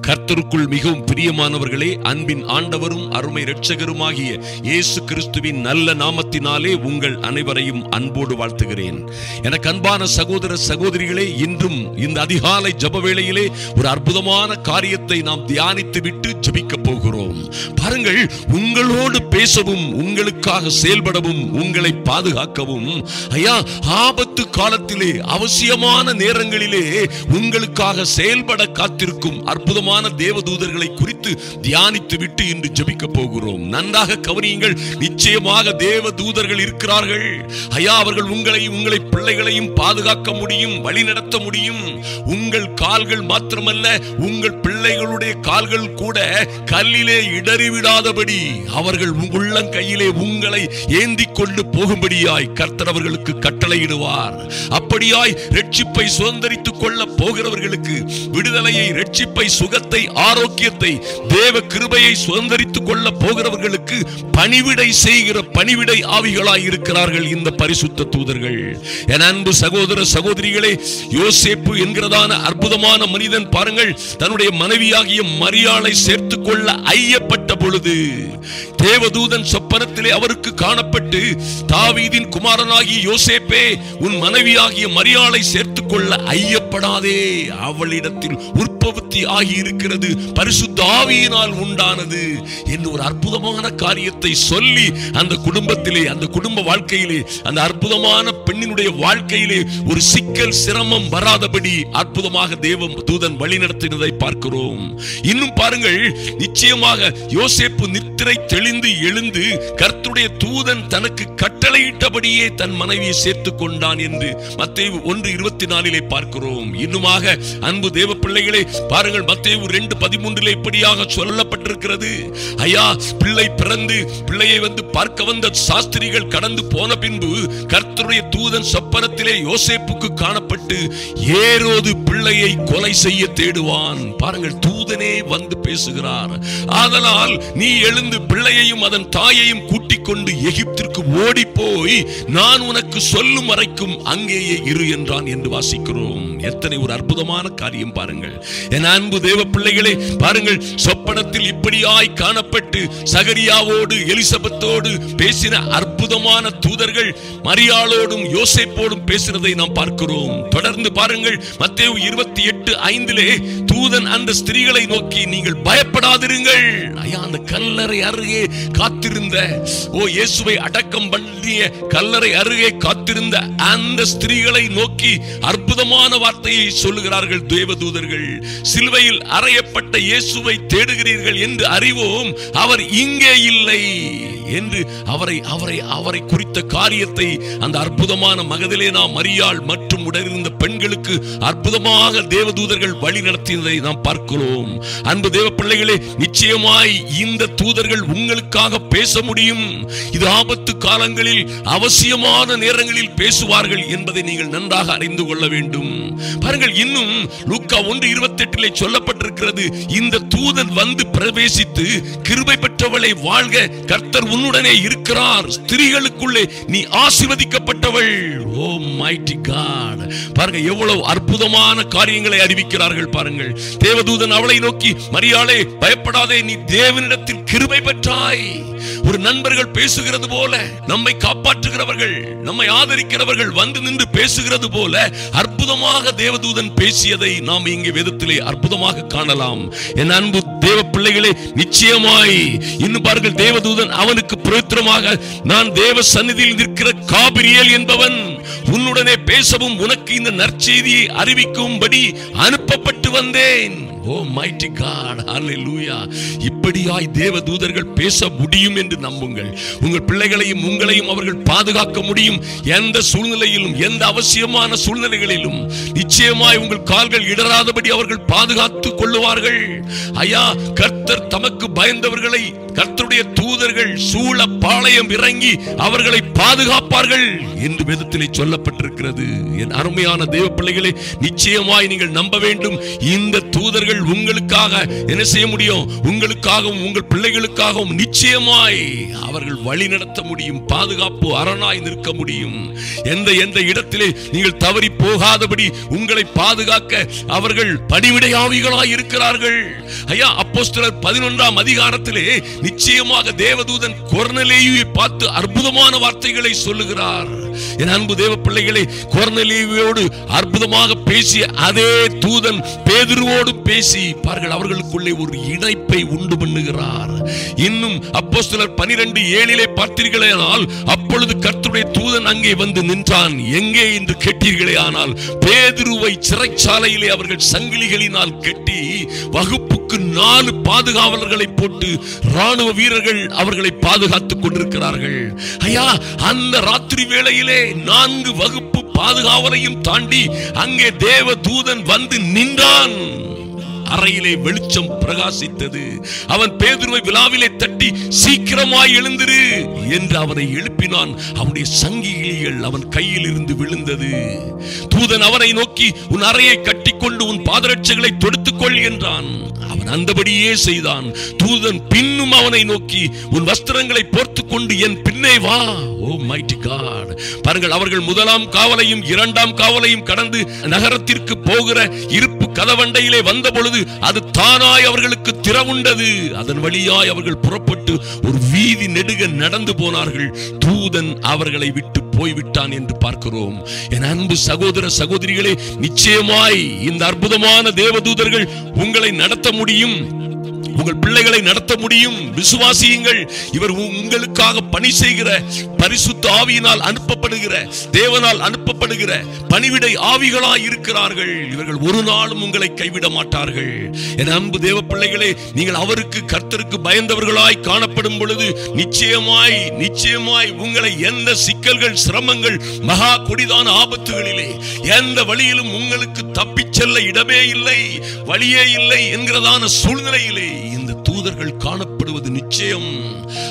கர்த்தருக்குள் மிகவும் பிரியமானவர்களே, அன்பின் ஆண்டவரும் அருமை இரட்சகருமாகிய இயேசு கிறிஸ்துவின் நல்ல நாமத்தினாலே உங்கள் அனைவரையும் அன்போடு வாழ்த்துகிறேன். எனக்கு அன்பான சகோதர சகோதரிகளே, இன்றும் இந்த அதிகாலை ஜெப வேளையிலே ஒரு அற்புதமான காரியத்தை நாம் தியானித்து விட்டு ஜெபிக்க போகிறோம். பாருங்கள், உங்களோடு பேசவும், உங்களுக்காக செயல்படவும், உங்களை பாதுகாக்கவும், ஐயா, ஆபத்து காலத்திலே, அவசியமான நேரங்களிலே உங்களுக்காக செயல்பட காத்திருக்கும் அற்புதமான தேவதூதர்களை குறித்து தியானித்து விட்டு இன்று ஜெபிக்க போகிறோம். நன்றாக கவனியுங்கள். நிச்சயமாக தேவதூதர்கள் இருக்கிறார்கள். ஐயா, அவர்கள் உங்களை பிள்ளைகளையும் பாதுகாக்க முடியும், வழி நடத்த முடியும். உங்கள் கால்கள் மாத்திரமல்ல, உங்கள் பிள்ளைகளுடைய கால்கள் கூட கல்லிலே இடறிவிடாதபடி அவர்கள் உள்ளங்கையிலே உங்களை ஏந்தி கொண்டு போகும்படியாய் கர்த்தர் அவர்களுக்கு கட்டளையிடுவார். அப்படியாய் ரட்சிப்பை சுதந்தரித்துக் கொள்ள போகிறவர்களுக்கு விடுதலையை, ரட்சிப்பை, சுகத்தை, ஆரோக்கியத்தை, தேவ கிருபையை சுதந்தரித்துக் கொள்ள போகிறவர்களுக்கு பணிவிடை செய்கிற பணிவிடை ஆவிகளாய் இருக்கிறார்கள் இந்த பரிசுத்த தூதர்கள். என் அன்பு சகோதர சகோதரிகளே, யோசேப்பு என்கிறதான அற்புதமான மனிதன் பாருங்கள், தன்னுடைய மனைவியாகிய மரியாளை சேர்த்துக் கொள்ள ஐயப்பட்ட பொழுது தேவதூதன் சொப்பனத்திலே அவருக்கு காணப்பட்டு, தாவீதின் குமாரனாகிய யோசேப்பே, உன் மனைவியாகிய மரியாளை சேர்த்துக் கொள்ள ஐயப்படாதே, அவளிடத்தில் உற்பத்தி ஆகி இருக்கிறது பரிசுத்த ஆவியினால் உண்டானது என்று ஒரு அற்புதமான காரியத்தை சொல்லி அந்த குடும்பத்திலே, அந்த குடும்ப வாழ்க்கையிலே, அந்த அற்புதமான பெண்ணினுடைய வாழ்க்கையிலே ஒரு சிக்கல், சிரமம் வராதபடி அற்புதமாக தேவ தூதன் வழிநடத்தினதை பார்க்கிறோம். இன்னும் பாருங்கள், நிச்சயமாக யோசேப்பு நித்திரை தெளிந்து எழுந்து கர்த்தருடைய தூதன் தனக்கு கட்டளையிட்டபடியே தன் மனைவியை சேர்த்துக் கொண்டான் என்று மத்தேயு 1:24 பார்க்கிறோம். இன்னுமாக அன்பு தேவ பிள்ளைகளே, பாருங்கள், மத்தேயு 2:13 இப்படியாக சொல்லப்பட்டிருக்கிறது. ஐயா, பிள்ளை பிறந்து பிள்ளையை பார்க்க வந்த சாஸ்திரிகள் கடந்து போன பின்பு கர்த்தருடைய தூதன் சொப்பனத்திலே யோசேப்புக்கு காணப்பட்டு ஏரோது பிள்ளையை கொலை செய்ய தேடுவான். பாருங்கள், தூதனே வந்து பேசுகிறார். ஆதலால் நீ எழுந்து பிள்ளையையும் அதன் தாயையும் கூட்டிக் கொண்டு எகிப்திற்கு ஓடி போய் நான் உனக்கு சொல்லும் வரைக்கும் அங்கேயே இரு என்றான் என்று வாசிக்கிறோம். எத்தனை ஒரு அற்புதமான காரியம் பாருங்கள். என் அன்பு தேவ பிள்ளைகளே, பாருங்கள், சொப்பனத்தில் இப்படியாய் காணப்பட்டு சகரியாவோடு எலிசபெத்தோடு பேசின அற்புதமான தூதர்கள் மரியாளோடும் யோசேப்போடும் பேசினதை நாம் பார்க்கிறோம். தொடர்ந்து பாருங்கள், மத்தேயு 28:5 தூதன் அந்த ஸ்திரீகளை நோக்கி, நீங்கள் பயப்படாதிருங்கள். ஐயா, அந்த கல்லறை அருகே காத்திருந்த, இயேசுவை அடக்கம் பண்ணிய கல்லறை அருகே காத்திருந்த அந்த ஸ்திரீகளை நோக்கி அற்புதமான வார்த்தையை சொல்லுகிறார்கள் தேவதூதர்கள். சிலுவையில் அறையப்பட்ட இயேசுவை தேடுகிறீர்கள் என்று அறிவோம், அவர் இங்கே இல்லை என்று அவரை குறித்த காரியத்தை அந்த அற்புதமான மகதலேனா, மரியாள் மற்றும் உடனிருந்த பெண்களுக்கு அற்புதமாக தேவதூதர்கள் வழி நடத்தியதை நாம் பார்க்கிறோம். அன்பு தேவ பிள்ளைகளே, நிச்சயமாய் இந்த தூதர்கள் உங்களுக்காக பேச முடியும். இது ஆபத்து காலங்களில், அவசியமான நேரங்களில் பேசுவார்கள் என்பதை நீங்கள் நன்றாக அறிந்து கொள்ள வேண்டும். பாருங்கள், இன்னும் லூக்கா 1:28 சொல்லப்பட்டிருக்கிறது, இந்த தூதன் வந்து பிரவேசித்து, கிருபை பெற்றவளை வாழ்க, கர்த்தர் உன்னுடனே இருக்கிறார், ஸ்திரீகளுக்குள்ளே நீ ஆசீர்வதிக்கப்பட்டவள். ஓ மைட்டி காட்! பாருங்க, எவ்வளவு அற்புதமான காரியங்களை அறிவிக்கிறார்கள். பாருங்கள், தேவதூதன் அவளை நோக்கி, மரியாளே, பயப்படாதே, நீ தேவனிடத்தில் கிருபை பெற்றாய். ஒரு நண்பர்கள் பேசுகிறது போல, நம்மை காப்பாற்றுகிறவர்கள், நம்மை ஆதரிக்கிறவர்கள் வந்து நின்று பேசுகிறது போல அற்புதமாக தேவதூதன் பேசியதை நாம் இங்கே வேதத்திலே அற்புதமாக காணலாம். என் அன்பு தேவ பிள்ளைகளே, நிச்சயமாய் இன்னும் பாருங்கள், தேவதூதன் அவனுக்கு பிரயோத்திரமாக, நான் தேவ சந்நிதியில் நிற்கிற காபிரியேல் என்பவன் உன்னுடனே பேசவும் உனக்கு இந்த நற்செய்தியை அறிவிக்கும்படி அனுப்பப்பட்டு வந்தேன். ஓ மைட்டி காட், ஹல்லேலூயா! இப்படியாய் தேவதூதர்கள் பேச முடியும் என்று நம்புங்கள். உங்கள் பிள்ளைகளையும் உங்களையும் அவர்கள் பாதுகாக்க முடியும். எந்த சூழ்நிலையிலும், எந்த அவசியமான சூழ்நிலைகளிலும் நிச்சயமாய் உங்கள் கால்கள் இடராதபடி அவர்கள் பாதுகாத்துக் கொள்ளுவார்கள். ஐயா, கர்த்தர் தமக்கு பயந்தவர்களை கர்த்தருடைய தூதர்கள் சூழ பாளையம் இறங்கி அவர்களை பாதுகாப்பார்கள் என்று வேதத்திலே சொல்லப்பட்டிருக்கிறது. என் அருமையான தேவ பிள்ளைகளே, நிச்சயமாய் நீங்கள் நம்ப வேண்டும். இந்த தூதர்கள் அவர்கள் உங்களுக்காக என்ன செய்ய முடியும்? உங்களுக்காகவும் உங்கள் பிள்ளைகளுக்காகவும் நிச்சயமாய் அவர்கள் வழி நடத்த முடியும். பாதுகாப்பு அரணாய் நிற்க முடியும். எந்த இடத்திலே நீங்கள் தவறி போகாதபடி உங்களை பாதுகாக்க அவர்கள் பணிவிடை ஆவிகளாய் இருக்கிறார்கள். ஐயா, அப்போஸ்தலர் 11ஆம் அதிகாரத்திலே நிச்சயமாக தேவதூதன் கொர்நேலியுவை பார்த்து அற்புதமான வார்த்தைகளை சொல்லுகிறார். என் அன்பு தேவ பிள்ளைகளை, கொர்நேலியுவோடு அற்புதமாக பேசிய அதே தூதன் பேதுருவோடு பேசி பாருங்கள், அவர்களுக்குள்ளே ஒரு இணைப்பை உண்டு பண்ணுகிறார். இன்னும் அப்போஸ்தலர் 12:7 பார்த்தீர்களேயானால், அப்பொழுது கர்த்தருடைய தூதன் அங்கே வந்து நின்றான். எங்கே என்று கேட்டீர்களே ஆனால், பேதுருவை சிறைச்சாலையிலே அவர்கள் சங்கிலிகளினால் கட்டி வகுப்புக்கு 4 பாதுகாவலர்களை போட்டு ராணுவ வீரர்கள் அவர்களை பாதுகாத்துக் கொண்டிருக்கிறார்கள். ஐயா, அந்த ராத்திரி வேளையிலே 4 வகுப்பு பாதுகாவலையும் தாண்டி அங்கே தேவ தூதன் வந்து நின்றான். அறையிலே வெளிச்சம் பிரகாசித்தது. அவன் பேதுருவை விலாவிலே தட்டி சீக்கிரமாய் எழுந்திரு என்று அவனை எழுப்பினான். அவனுடைய சங்கிலிகள் அவன் கையில் இருந்து விழுந்தது. தூதன் அவனை நோக்கி, உன் அறையை கட்டிக்கொண்டு உன் பாதரட்சைகளை தொடுத்துக்கொள் என்றான். அவன் அந்தபடியே செய்தான். தூதன் பின்னும் அவனை நோக்கி, உன் வஸ்திரங்களை போர்த்துக் கொண்டு என் பின்னே வா. Oh mighty god! பாருங்கள், அவர்கள் 1ஆம் காவலையும் 2ஆம் காவலையும் கடந்து நகரத்திற்கு போகிற இருப்பு கதவண்டையிலே வந்த பொழுது அது தானாய் அவர்களுக்கு திறவுண்டது. அதன் வழியாய் அவர்கள் புறப்பட்டு ஒரு வீதி நெடுக நடந்து போனார்கள். தூதன் அவர்களை விட்டு போய்விட்டான் என்று பார்க்கிறோம். என் அன்பு சகோதர சகோதரிகளே, நிச்சயமாய் இந்த அற்புதமான தேவதூதர்கள் உங்களை நடத்த முடியும், உங்கள் பிள்ளைகளை நடத்த முடியும். விசுவாசியுங்கள். இவர் உங்களுக்காக பணி செய்கிற பரிசுத்த ஆவியினால் அனுப்பப்படுகிற, தேவனால் அனுப்பப்படுகிற பணிவிடை ஆவிகளாய் இருக்கிறார்கள். இவர்கள் ஒரு நாளும் உங்களை கைவிட மாட்டார்கள். என் அன்பு தேவ பிள்ளைகளே, நீங்கள் அவருக்கு கர்த்தருக்கு பயந்தவர்களாய் காணப்படும் பொழுது நிச்சயமாய் உங்களை எந்த சிக்கல்கள், சிரமங்கள், மகா கொடிதான ஆபத்துகளிலே எந்த வழியிலும் உங்களுக்கு தப்பிச் செல்ல இடமே இல்லை, வழியே இல்லை என்கிறதான சூழ்நிலையிலே இந்த தூதர்கள் காணப்படுவது நிச்சயம்.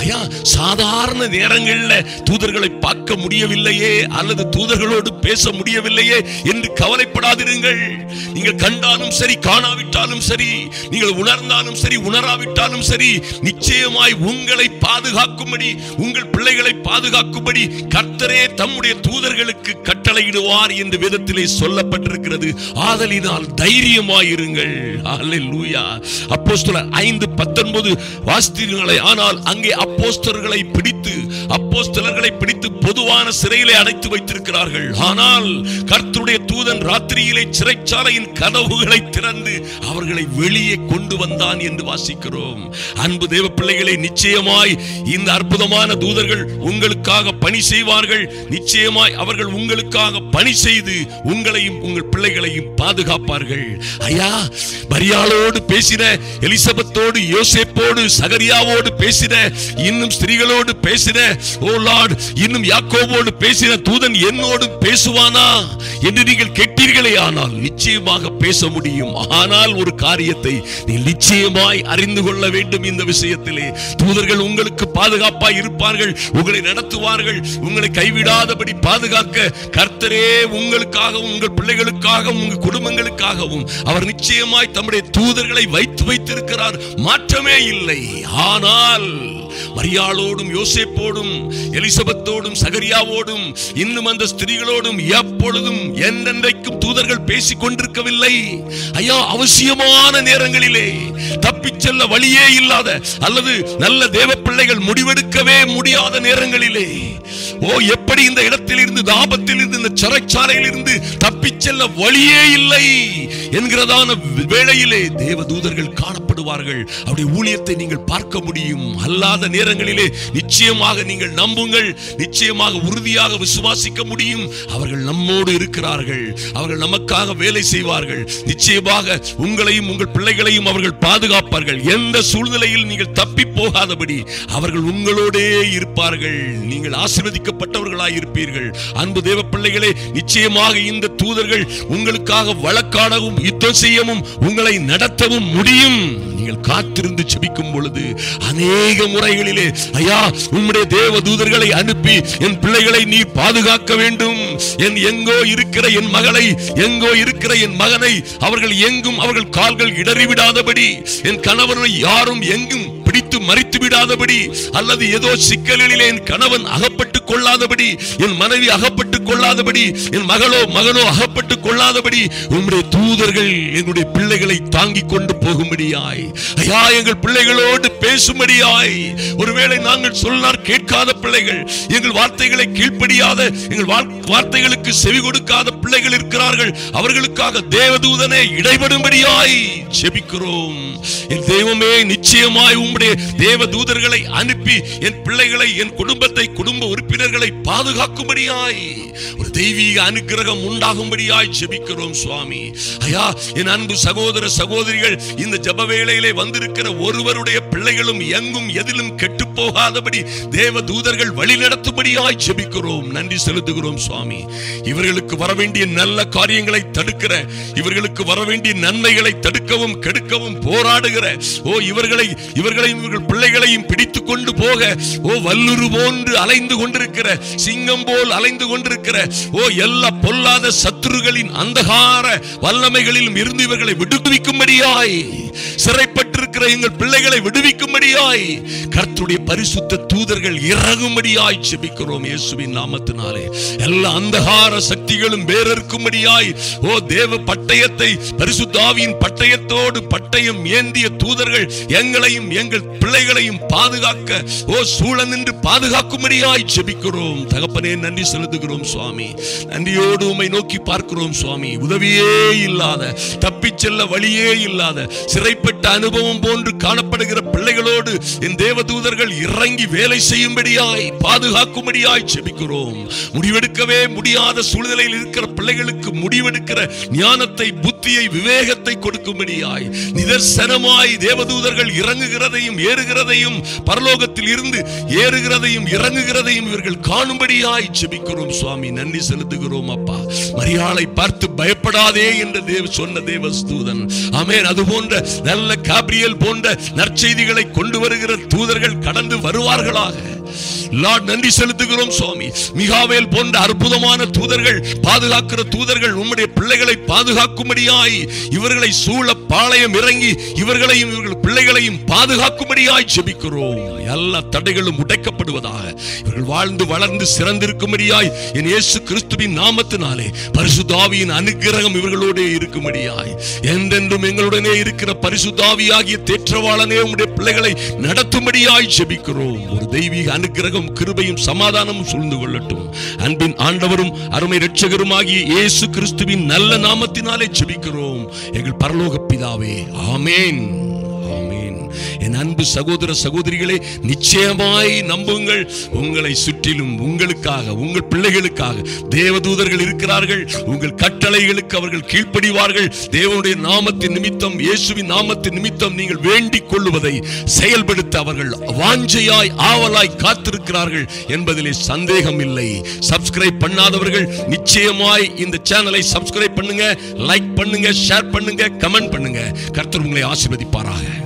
ஐயா, சாதாரண நேரங்களில் தூதர்களை பார்க்க முடியவில்லையே அல்லது தூதர்களோடு பேச முடியவில்லையே என்று கவலைப்படாதிருங்கள். நீங்கள் கண்டாலும் சரி, காணாவிட்டாலும் சரி, நீங்கள் உணர்ந்தாலும் சரி, உணராவிட்டாலும் சரி, நிச்சயமாய் உங்களை பாதுகாக்கும்படி, உங்கள் பிள்ளைகளை பாதுகாக்கும்படி கர்த்தரே தம்முடைய தூதர்களுக்கு கட்டளையிடுவார் என்று வேதத்திலே சொல்லப்பட்டிருக்கிறது. ஆதலினால் தைரியமாயிருங்கள். அல்லேலூயா. அப்போஸ்தலர் 5:19 வாசித்தீர்களே ஆனால், அங்கே அப்போஸ்தலர்களை பிடித்து பொதுவான சிறையிலே அடைத்து வைத்திருக்கிறார்கள். ஆனால் கர்த்தருடைய தூதன் ராத்திரியிலே சிறைச்சாலையின் கதவுகளை திறந்து அவர்களை வெளியே கொண்டு வந்தான் என்று வாசிக்கிறோம். அன்பு தேவ பிள்ளைகளே, நிச்சயமாய் இந்த அற்புதமான தூதர்கள் உங்களுக்காக பணி செய்வார்கள். நிச்சயமாய் அவர்கள் உங்களுக்காக பணி செய்து உங்களையும் உங்கள் பிள்ளைகளையும் பாதுகாப்பார்கள். ஐயா, மரியாளோடு பேசின, எலிசபெத்தோடு, யோசேப்போடு, சகரியாவோடு பேசின, இன்னும் ஸ்திரீகளோடு பேசின, ஓ லார்ட், இன்னும் யாக்கோபோடு பேசின தூதன் என்னோடு பேசுவானா என்று நீங்கள் கேட்டீர்களே ஆனால், நிச்சயமாக பேச முடியும். ஆனால் ஒரு காரியத்தை நீ நிச்சயமாய் அறிந்து கொள்ள வேண்டும். இந்த விஷயத்திலே தூதர்கள் உங்களுக்கு பாதுகாப்பாய் இருப்பார்கள், உங்களை நடத்துவார்கள், உங்களை கைவிடாதபடி பாதுகாக்க கர்த்தரே உங்களுக்காகவும் உங்கள் பிள்ளைகளுக்காகவும் உங்கள் குடும்பங்களுக்காகவும் அவர் நிச்சயமாய் தம்முடைய தூதர்களை வைத்திருக்கிறார். மாற்றமே இல்லை. ஆனால் மரியாளோடும், யோசேப்போடும், எலிசபெத்தோடும், சகரியாவோடும், இன்னும் அந்த ஸ்திரீகளோடும் எப்பொழுதும் என்றென்றைக்கும் தூதர்கள் பேசிக் கொண்டிருக்கவில்லை. ஐயா, அவசியமான நேரங்களிலே தப்பிச் செல்ல வழியே இல்லாத அல்லது நல்ல தேவ பிள்ளைகள் முடிவெடுக்கவே முடியாத நேரங்களிலே, ஓ எப்படி இந்த இடத்தில் இருந்து, ஆபத்தில் இருந்து, இந்த சிறைச்சாலையில் இருந்து தப்பிச் செல்ல வழியே இல்லை என்கிறதான வேளையிலே தேவ தூதர்கள் காணப்படுவார்கள். அவருடைய ஊழியத்தை நீங்கள் பார்க்க முடியும். அல்லாத நேரங்களிலே நிச்சயமாக நீங்கள் நம்புங்கள், நிச்சயமாக உறுதியாக விசுவாசிக்க முடியும். அவர்கள் நம்மோடு இருக்கிறார்கள், அவர்கள் நமக்காக வேலை செய்வார்கள். நிச்சயமாக உங்களையும் உங்கள் பிள்ளைகளையும் அவர்கள் பாதுகாப்பார்கள். எந்த சூழ்நிலையில் நீங்கள் தப்பி போகாதபடி அவர்கள் உங்களோடே இருப்பார்கள். நீங்கள் ஆசீர்வதிக்கப்பட்டவர்களாய் இருப்பீர்கள். அன்பு தேவ பிள்ளைகளே, நிச்சயமாக இந்த தூதர்கள் உங்களுக்காக வழக்காடவும் யுத்தம் செய்யவும் உங்களை நடத்தவும் முடியும். நீங்கள் காத்திருந்து ஜெபிக்கும் பொழுது அநேக முறைகளிலே ஐயா உம்முடைய தேவ தூதர்களை அனுப்பி என் பிள்ளைகளை நீ பாதுகாக்க வேண்டும், எங்கோ இருக்கிற என் மகளை, எங்கோ இருக்கிற என் மகனை அவர்கள் எங்கும் அவர்கள் கால்கள் இடறிவிடாதபடி, என் கணவனை யாரும் எங்கும் பிடித்து மறித்து விடாதபடி, அல்லது ஏதோ சிக்கலிலே என் கணவன் அகப்பட்டுக் கொள்ளாதபடி, என் மனைவி அகப்பட்டுக் கொள்ளாதபடி, என் மகனோ அகப்பட்டுக் கொள்ளாதபடி உம்முடைய தூதர்கள் எங்களுடைய பிள்ளைகளை தாங்கிக் கொண்டு போகும்படியாய் ஐயா எங்கள் பிள்ளைகளோடு பேசும்படியாய், ஒருவேளை நாங்கள் சொன்னார் கேட்காத பிள்ளைகள், எங்கள் வார்த்தைகளை கீழ்ப்படியாத, எங்கள் வார்த்தைகளுக்கு செவி கொடுக்காத பிள்ளைகள் இருக்கிறார்கள், அவர்களுக்காக தேவதூதனே இடைபடும்படியாய் ஜெபிக்கிறோம். என் தெய்வமே நிச்சயமாய் உம்முடைய தேவதூதர்களை அனுப்பி என் பிள்ளைகளை, என் குடும்பத்தை, குடும்ப உறுப்பினர்களை பாதுகாக்கும்படியாய் ஒரு தெய்வீக அனுக்கிரகம் உண்டாகும்படியாய் ஜெபிக்கிறோம் சுவாமி. ஐயா என் அன்பு சகோதர சகோதரிகள், இந்த ஜெப வேளையிலே வந்திருக்கிற ஒருவருடைய பிள்ளைகளும் எங்கும் எதிலும் கெட்டு போகாதபடி தேவ தூதர்கள் வழி நடத்தும்படியாய் ஜெபிக்கிறோம். நன்றி செலுத்துகிறோம் சுவாமி. இவர்களுக்கு வரவேண்டிய நல்ல காரியங்களை தடுக்கிற, இவர்களுக்கு வரவேண்டிய நன்மைகளை தடுக்கவும் கெடுக்கவும் போராடுகிற இவர்களையும் இவர்கள் பிள்ளைகளையும் பிடித்துக் கொண்டு போக வல்லுரு போன்று அலைந்து கொண்டிருக்கிற, சிங்கம் போல் அலைந்து கொண்டிருக்கிற எல்லா பொல்லாத சத்துருகளின் அந்தகார வல்லமைகளிலும் இருந்து இவர்களை விடுவிக்கும்படியாய், சிறைப்பட்டிருக்கிற எங்கள் பிள்ளைகளை விடுவிக்கும்படியாய் கர்த்தருடைய பரிசுத்த தூதர்கள் இறங்கும்படியாய் ஜெபிக்கிறோம் இயேசுவின் நாமத்தினாலே. எல்லா அந்தகார சக்திகளும் வேறறுக்கும்படியாய் தேவ பட்டயத்தை, பரிசுத்த ஆவியின் பட்டயத்தோடு பட்டயம் ஏந்திய தூதர்கள் எங்களையும் எங்கள் பிள்ளைகளையும் பாதுகாக்க சூழ நின்று பாதுகாக்கும்படியாய் ஜெபிக்கிறோம். தகப்பனே நன்றி செலுத்துகிறோம் சுவாமி. நன்றியோடு உம்மை நோக்கி பார்க்கிறோம் சுவாமி. உதவியே இல்லாத, தப்பிச் செல்ல வழியே இல்லாத, சிறைப்பட்ட அனுபவம் போன்று காணப்படுகிற பிள்ளைகளோடு என் தேவதூதர்கள் இறங்கி வேலை செய்யும்படியாய் பாதுகாக்கும்படியாய் ஜெபிக்கிறோம். முடிவெடுக்கவே முடியாத சூழ்நிலையில் இருக்கிற பிள்ளைகளுக்கு முடிவெடுக்கிற ஞானத்தை, புத்தியை, விவேகத்தை கொடுக்கும்படியாய் நிதர்சனமாய் தேவதூதர்கள் இறங்குகிறதையும் ஏறுகிறதையும், பரலோகத்தில் இருந்து ஏறுகிறதையும் இறங்குகிறதையும் இவர்கள் காணும்படியாய் ஜெபிக்கிறோம் சுவாமி. நன்றி செலுத்துகிறோம் அப்பா. மரியாளை பார்த்து பயப்படாதே என்று சொன்ன தேவதூதன், ஆமென், அது போன்ற நல்ல காபிரியல் போன்ற நற்செய்திகளை கொண்டு வருகிற தூதர்கள் கடந்து வருவார்களாக. லார்ட் நன்றி செலுத்துகிறோம் சுவாமி. மிகாவேல் போன்ற அற்புதமான தூதர்கள், பாதுகாக்கிற தூதர்கள் உம்முடைய பிள்ளைகளை பாதுகாக்கும்படியாய், இவர்களை சூழ பாளையம் இறங்கி இவர்களையும் இவர்கள் பிள்ளைகளையும் பாதுகாக்கும்படியாய் ஜெபிக்கிறோம். எல்லா தடைகளும் உடைக்கப்படுவதாக, இவர்கள் வாழ்ந்து வளர்ந்து சிறந்திருக்கும்படியாய் என் இயேசு கிறிஸ்துவின் நாமத்தினாலே பரிசுத்த ஆவியின் அனுக்கிரகம் இவர்களோடு இருக்கும்படியாய், என்றென்றும் எங்களுடனே இருக்கிற பரிசுத்த ஆவியாகிய தேற்றவாளனே உம்முடைய பிள்ளைகளை நடத்தும்படியாய் ஜெபிக்கிறோம். ஒரு தெய்வீக அனுக்கிரகம், கிருபையும் சமாதானமும் சூழ்ந்து கொள்ளட்டும். அன்பின் ஆண்டவரும் அருமை இரட்சகருமாகிய இயேசு கிறிஸ்துவின் நல்ல நாமத்தினாலே ஜெபிக்கிறோம் எங்கள் பரலோக பிதாவே. ஆமென், ஆமென். என் அன்பு சகோதர சகோதரிகளே, நிச்சயமாய் நம்புங்கள், உங்களை சுற்றிலும் உங்களுக்காக, உங்கள் பிள்ளைகளுக்காக தேவதூதர்கள் இருக்கிறார்கள். உங்கள் கட்டளைகளுக்கு அவர்கள் கீழ்ப்படிவார்கள். தேவனுடைய நாமத்தின் நிமித்தம், இயேசுவின் நாமத்தின் நிமித்தம் நீங்கள் வேண்டிக் கொள்ளுவதை செயல்படுத்த அவர்கள் வாஞ்சையாய் ஆவலாய் காத்திருக்கிறார்கள் என்பதிலே சந்தேகம் இல்லை. சப்ஸ்கிரைப் பண்ணாதவர்கள் நிச்சயமாய் இந்த சேனலை சப்ஸ்கிரைப் பண்ணுங்க, லைக் பண்ணுங்க, ஷேர் பண்ணுங்க, கமெண்ட் பண்ணுங்க. கர்த்தர் உங்களை ஆசீர்வதிப்பாராக.